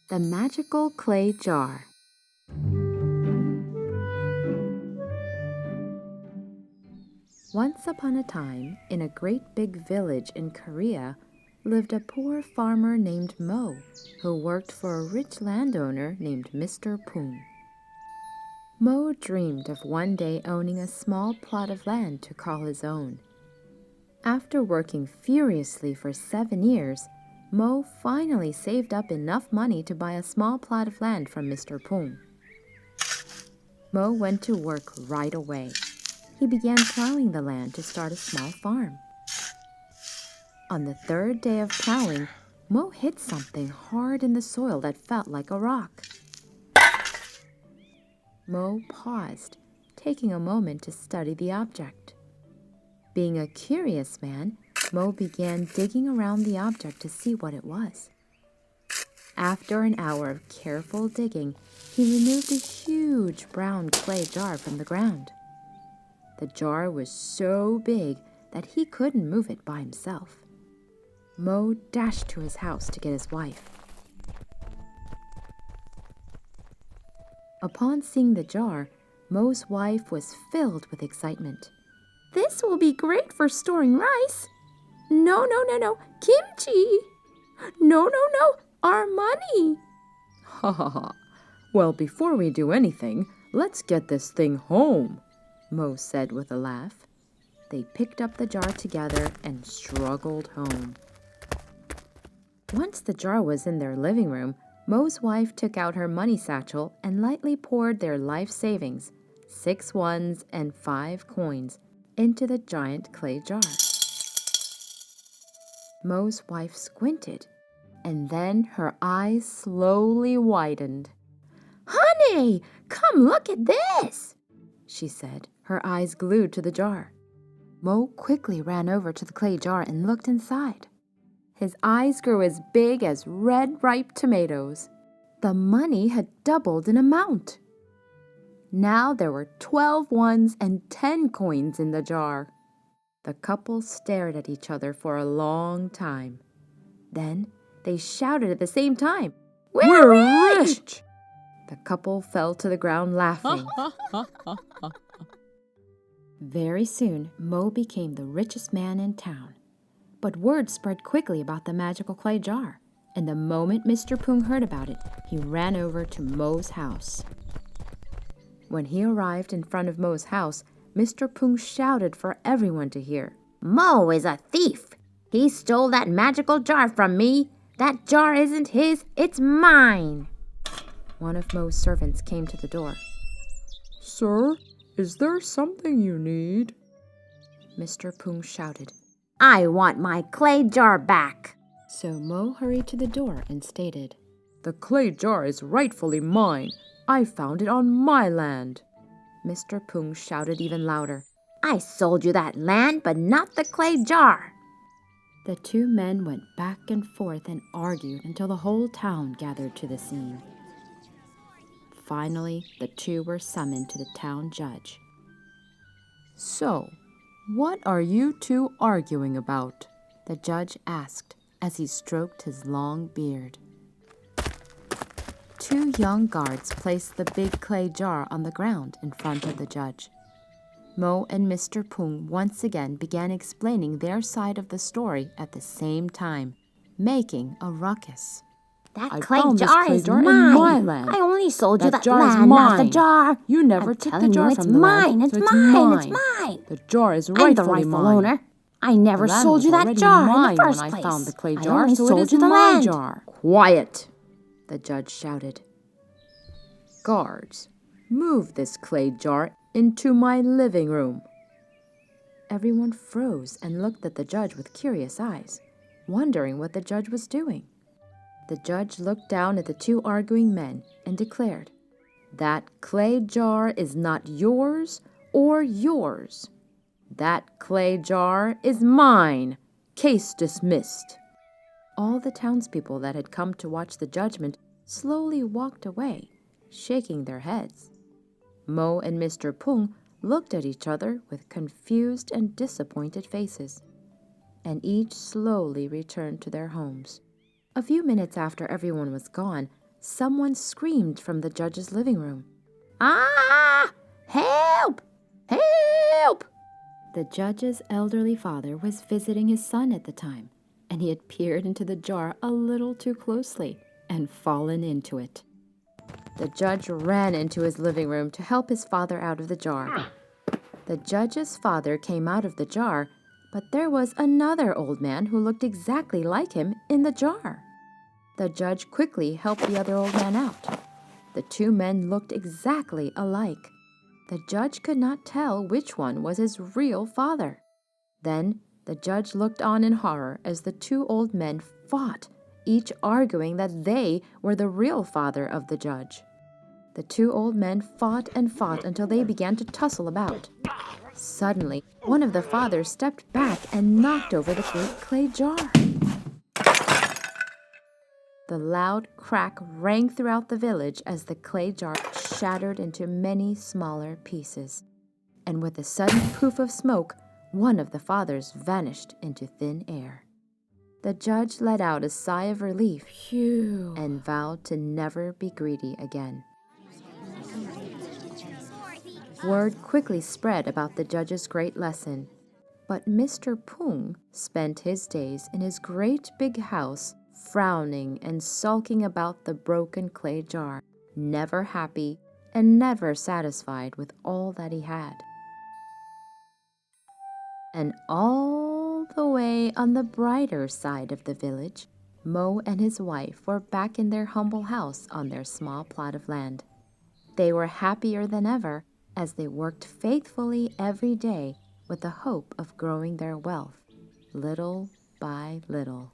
The Magical Clay Jar. Once upon a time, in a great big village in Korea, lived a poor farmer named Mo, who worked for a rich landowner named Mr. Pung. Mo dreamed of one day owning a small plot of land to call his own. After working furiously for 7 years, Mo finally saved up enough money to buy a small plot of land from Mr. Pung. Mo went to work right away. He began plowing the land to start a small farm. On the 3rd day of plowing, Mo hit something hard in the soil that felt like a rock. Mo paused, taking a moment to study the object. Being a curious man, Mo began digging around the object to see what it was. After an hour of careful digging, he removed a huge brown clay jar from the ground. The jar was so big that he couldn't move it by himself. Mo dashed to his house to get his wife. Upon seeing the jar, Mo's wife was filled with excitement. "This will be great for storing rice." No, kimchi. No, our money. Ha ha ha. Well, before we do anything, let's get this thing home, Mo said with a laugh. They picked up the jar together and struggled home. Once the jar was in their living room, Mo's wife took out her money satchel and lightly poured their life savings, 6 ones and 5 coins, into the giant clay jar. Mo's wife squinted, and then her eyes slowly widened. "Honey, come look at this," she said, her eyes glued to the jar. Mo quickly ran over to the clay jar and looked inside. His eyes grew as big as red, ripe tomatoes. The money had doubled in amount. Now there were 12 ones and 10 coins in the jar. The couple stared at each other for a long time. Then they shouted at the same time, "We're rich!" The couple fell to the ground laughing. Very soon, Mo became the richest man in town. But word spread quickly about the magical clay jar, and the moment Mr. Pung heard about it, he ran over to Mo's house. When he arrived in front of Mo's house, Mr. Pung shouted for everyone to hear. "Mo is a thief! He stole that magical jar from me! That jar isn't his, it's mine!" One of Mo's servants came to the door. "Sir, is there something you need?" Mr. Pung shouted. "I want my clay jar back!" So Mo hurried to the door and stated, "The clay jar is rightfully mine. I found it on my land." Mr. Pung shouted even louder. "I sold you that land, but not the clay jar!" The 2 men went back and forth and argued until the whole town gathered to the scene. Finally, the 2 were summoned to the town judge. "So, what are you 2 arguing about?" the judge asked as he stroked his long beard. 2 young guards placed the big clay jar on the ground in front of the judge. Mo and Mr. Pung once again began explaining their side of the story at the same time, making a ruckus. That clay jar is mine. I only sold you that land, not the jar. You never took the jar from the land. It's mine. The jar is I'm rightfully the rightful mine. owner. I never sold you that jar in the first place. I found the clay I jar, only so sold it is you the my land. jar. "Quiet!" the judge shouted. "Guards, move this clay jar into my living room." Everyone froze and looked at the judge with curious eyes, wondering what the judge was doing. The judge looked down at the 2 arguing men and declared, "That clay jar is not yours or yours. That clay jar is mine. Case dismissed." All the townspeople that had come to watch the judgment slowly walked away, shaking their heads. Mo and Mr. Pung looked at each other with confused and disappointed faces, and each slowly returned to their homes. A few minutes after everyone was gone, someone screamed from the judge's living room. Ah! Help! Help! The judge's elderly father was visiting his son at the time, and he had peered into the jar a little too closely and fallen into it. The judge ran into his living room to help his father out of the jar. The judge's father came out of the jar, but there was another old man who looked exactly like him in the jar. The judge quickly helped the other old man out. The two men looked exactly alike. The judge could not tell which one was his real father. Then the judge looked on in horror as the two old men fought, each arguing that they were the real father of the judge. The two old men fought and fought until they began to tussle about. Suddenly, one of the fathers stepped back and knocked over the clay jar. The loud crack rang throughout the village as the clay jar shattered into many smaller pieces. And with a sudden poof of smoke, one of the fathers vanished into thin air. The judge let out a sigh of relief and vowed to never be greedy again. Word quickly spread about the judge's great lesson, but Mr. Pung spent his days in his great big house, frowning and sulking about the broken clay jar, never happy and never satisfied with all that he had. And all the way on the brighter side of the village, Mo and his wife were back in their humble house on their small plot of land. They were happier than ever as they worked faithfully every day with the hope of growing their wealth, little by little.